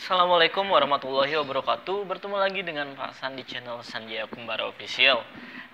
Assalamualaikum warahmatullahi wabarakatuh. Bertemu lagi dengan Pak San di channel Sanjaya Kumbara Official.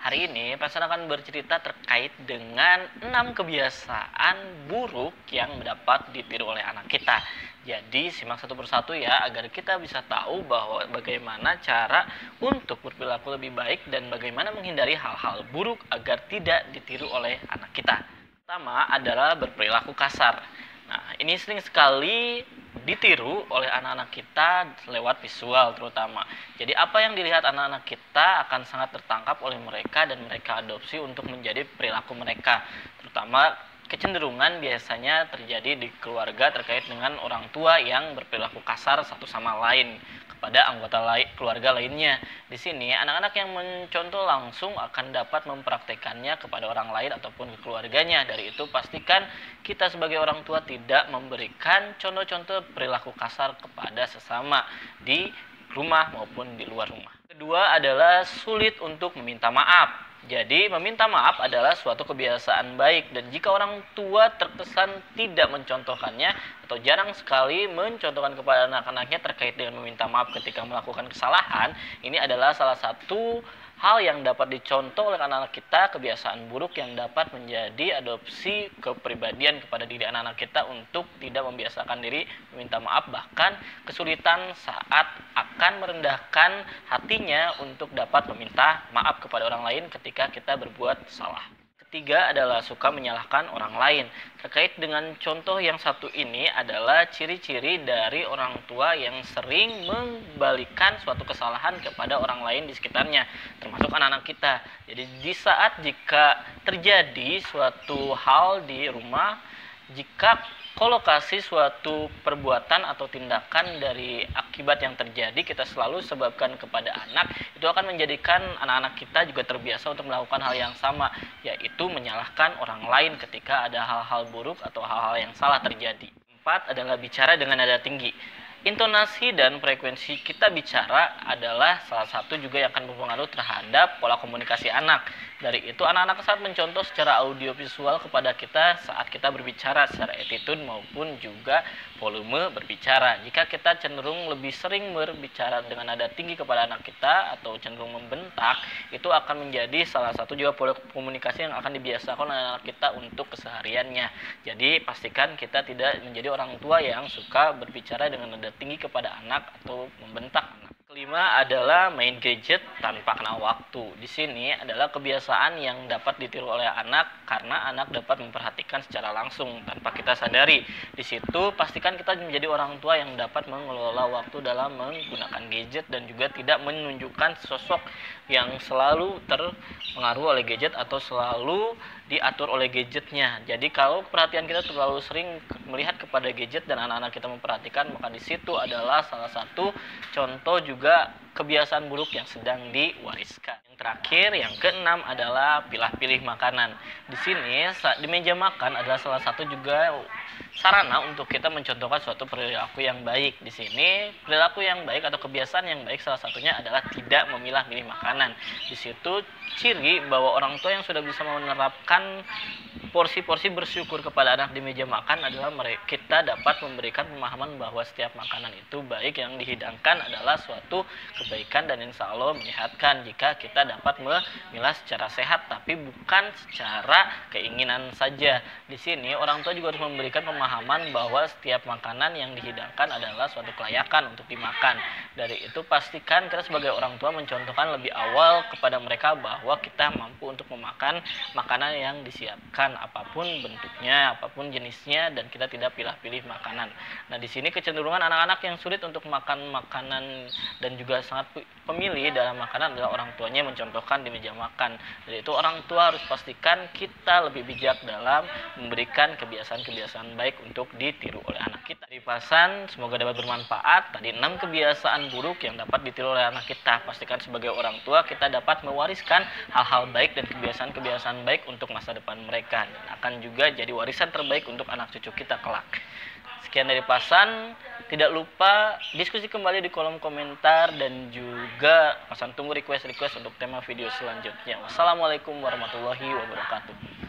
Hari ini Pak San akan bercerita terkait dengan 6 kebiasaan buruk yang dapat ditiru oleh anak kita. Jadi simak satu persatu ya, agar kita bisa tahu bahwa bagaimana cara untuk berperilaku lebih baik dan bagaimana menghindari hal-hal buruk agar tidak ditiru oleh anak kita. Pertama adalah berperilaku kasar. Nah, ini sering sekali ditiru oleh anak-anak kita lewat visual terutama. Jadi apa yang dilihat anak-anak kita akan sangat tertangkap oleh mereka dan mereka adopsi untuk menjadi perilaku mereka. Terutama kecenderungan biasanya terjadi di keluarga terkait dengan orang tua yang berperilaku kasar satu sama lain kepada anggota keluarga lainnya. Di sini anak-anak yang mencontoh langsung akan dapat mempraktekannya kepada orang lain ataupun ke keluarganya. Dari itu pastikan kita sebagai orang tua tidak memberikan contoh-contoh perilaku kasar kepada sesama di rumah maupun di luar rumah. Kedua adalah sulit untuk meminta maaf. Jadi meminta maaf adalah suatu kebiasaan baik, dan jika orang tua terkesan tidak mencontohkannya atau jarang sekali mencontohkan kepada anak-anaknya terkait dengan meminta maaf ketika melakukan kesalahan, ini adalah salah satu hal yang dapat dicontoh oleh anak-anak kita, kebiasaan buruk yang dapat menjadi adopsi kepribadian kepada diri anak-anak kita untuk tidak membiasakan diri meminta maaf, bahkan kesulitan saat akan merendahkan hatinya untuk dapat meminta maaf kepada orang lain ketika kita berbuat salah. Ketiga adalah suka menyalahkan orang lain. Terkait dengan contoh yang satu ini adalah ciri-ciri dari orang tua yang sering membalikan suatu kesalahan kepada orang lain di sekitarnya, termasuk anak-anak kita. Jadi di saat jika terjadi suatu hal di rumah, jika kolokasi suatu perbuatan atau tindakan dari akibat yang terjadi kita selalu sebabkan kepada anak, itu akan menjadikan anak-anak kita juga terbiasa untuk melakukan hal yang sama, yaitu menyalahkan orang lain ketika ada hal-hal buruk atau hal-hal yang salah terjadi. 4 adalah bicara dengan nada tinggi. Intonasi dan frekuensi kita bicara adalah salah satu juga yang akan berpengaruh terhadap pola komunikasi anak. Dari itu anak-anak saat mencontoh secara audiovisual kepada kita saat kita berbicara secara attitude maupun juga volume berbicara. Jika kita cenderung lebih sering berbicara dengan nada tinggi kepada anak kita atau cenderung membentak, itu akan menjadi salah satu juga pola komunikasi yang akan dibiasakan oleh anak kita untuk kesehariannya. Jadi pastikan kita tidak menjadi orang tua yang suka berbicara dengan nada tinggi kepada anak atau membentak anak. Kelima adalah main gadget tanpa kenal waktu. Di sini adalah kebiasaan yang dapat ditiru oleh anak karena anak dapat memperhatikan secara langsung tanpa kita sadari. Di situ pastikan kita menjadi orang tua yang dapat mengelola waktu dalam menggunakan gadget dan juga tidak menunjukkan sosok yang selalu terpengaruh oleh gadget atau selalu diatur oleh gadgetnya. Jadi kalau perhatian kita terlalu sering melihat kepada gadget dan anak-anak kita memperhatikan, maka di situ adalah salah satu contoh juga kebiasaan buruk yang sedang diwariskan. Yang terakhir, yang keenam adalah pilih-pilih makanan. Di sini di meja makan adalah salah satu juga sarana untuk kita mencontohkan suatu perilaku yang baik. Di sini perilaku yang baik atau kebiasaan yang baik salah satunya adalah tidak memilah-milih makanan. Di situ ciri bahwa orang tua yang sudah bisa menerapkan porsi-porsi bersyukur kepada anak di meja makan adalah kita dapat memberikan pemahaman bahwa setiap makanan itu baik, yang dihidangkan adalah suatu kebaikan dan insya Allah menyehatkan jika kita dapat memilah secara sehat tapi bukan secara keinginan saja. Di sini orang tua juga harus memberikan pemahaman bahwa setiap makanan yang dihidangkan adalah suatu kelayakan untuk dimakan. Dari itu pastikan kita sebagai orang tua mencontohkan lebih awal kepada mereka bahwa kita mampu untuk memakan makanan yang disiapkan apapun bentuknya, apapun jenisnya, dan kita tidak pilih-pilih makanan. Nah, di sini kecenderungan anak-anak yang sulit untuk makan makanan dan juga sangat pemilih dalam makanan adalah orang tuanya mencontohkan di meja makan. Jadi itu orang tua harus pastikan kita lebih bijak dalam memberikan kebiasaan-kebiasaan baik untuk ditiru oleh anak kita. Di pasan, semoga dapat bermanfaat. Tadi 6 kebiasaan buruk yang dapat ditiru oleh anak kita. Pastikan sebagai orang tua kita dapat mewariskan hal-hal baik dan kebiasaan-kebiasaan baik untuk masa depan mereka, dan akan juga jadi warisan terbaik untuk anak cucu kita kelak. Sekian dari Pasan, tidak lupa diskusi kembali di kolom komentar dan juga Pasan tunggu request untuk tema video selanjutnya. Wassalamualaikum warahmatullahi wabarakatuh.